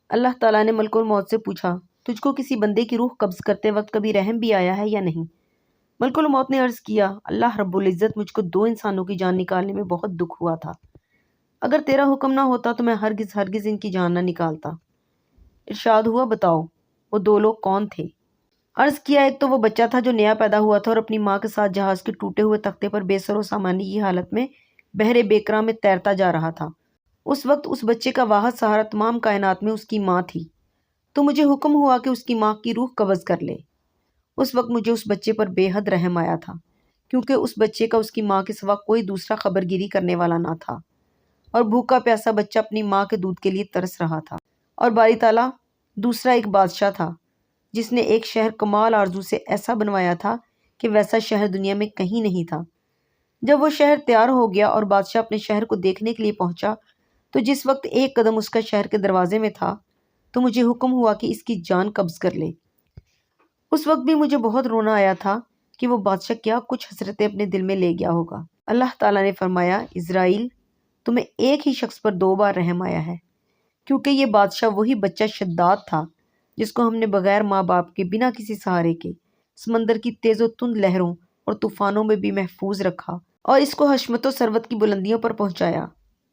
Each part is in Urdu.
اللہ تعالیٰ نے ملک الموت سے پوچھا، تجھ کو کسی بندے کی روح قبض کرتے وقت کبھی رحم بھی آیا ہے یا نہیں؟ ملک الموت نے عرض کیا، اللہ رب العزت، مجھ کو 2 انسانوں کی جان نکالنے میں بہت دکھ ہوا تھا۔ اگر تیرا حکم نہ ہوتا تو میں ہرگز ہرگز ان کی جان نہ نکالتا۔ ارشاد ہوا، بتاؤ وہ 2 لوگ کون تھے؟ عرض کیا، ایک تو وہ بچہ تھا جو نیا پیدا ہوا تھا اور اپنی ماں کے ساتھ جہاز کے ٹوٹے ہوئے تختے پر بے سر و سامانی کی حالت میں بحر بیکراں میں تیرتا جا رہا تھا۔ اس وقت اس بچے کا واحد سہارا تمام کائنات میں اس کی ماں تھی، تو مجھے حکم ہوا کہ اس کی ماں کی روح قبض کر لے۔ اس وقت مجھے اس بچے پر بے حد رحم آیا تھا، کیونکہ اس بچے کا اس کی ماں کے سوا کوئی دوسرا خبر گیری کرنے والا نہ تھا، اور بھوکا پیاسا بچہ اپنی ماں کے دودھ کے لیے ترس رہا تھا۔ اور باری تعالیٰ دوسرا ایک بادشاہ تھا جس نے ایک شہر کمال آرزو سے ایسا بنوایا تھا کہ ویسا شہر دنیا میں کہیں نہیں تھا۔ جب وہ شہر تیار ہو گیا اور بادشاہ اپنے شہر کو دیکھنے کے لیے پہنچا، تو جس وقت ایک قدم اس کا شہر کے دروازے میں تھا تو مجھے حکم ہوا کہ اس کی جان قبض کر لے۔ اس وقت بھی مجھے بہت رونا آیا تھا کہ وہ بادشاہ کیا کچھ حسرتیں اپنے دل میں لے گیا ہوگا۔ اللہ تعالیٰ نے فرمایا، اسرائیل، تمہیں ایک ہی شخص پر 2 بار رحم آیا ہے، کیونکہ یہ بادشاہ وہی بچہ شداد تھا جس کو ہم نے بغیر ماں باپ کے، بنا کسی سہارے کے، سمندر کی تیز و تند لہروں اور طوفانوں میں بھی محفوظ رکھا اور اس کو حشمت و ثروت کی بلندیوں پر پہنچایا،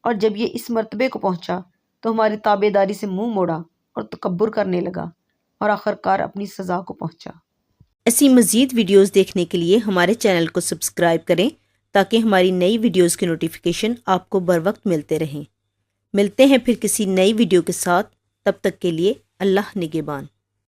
اور جب یہ اس مرتبے کو پہنچا تو ہماری تابع داری سے منہ موڑا اور تکبر کرنے لگا اور آخرکار اپنی سزا کو پہنچا۔ ایسی مزید ویڈیوز دیکھنے کے لیے ہمارے چینل کو سبسکرائب کریں تاکہ ہماری نئی ویڈیوز کی نوٹیفیکیشن آپ کو بر وقت ملتے رہیں۔ ملتے ہیں پھر کسی نئی ویڈیو کے ساتھ، تب تک کے لیے اللہ نگہبان۔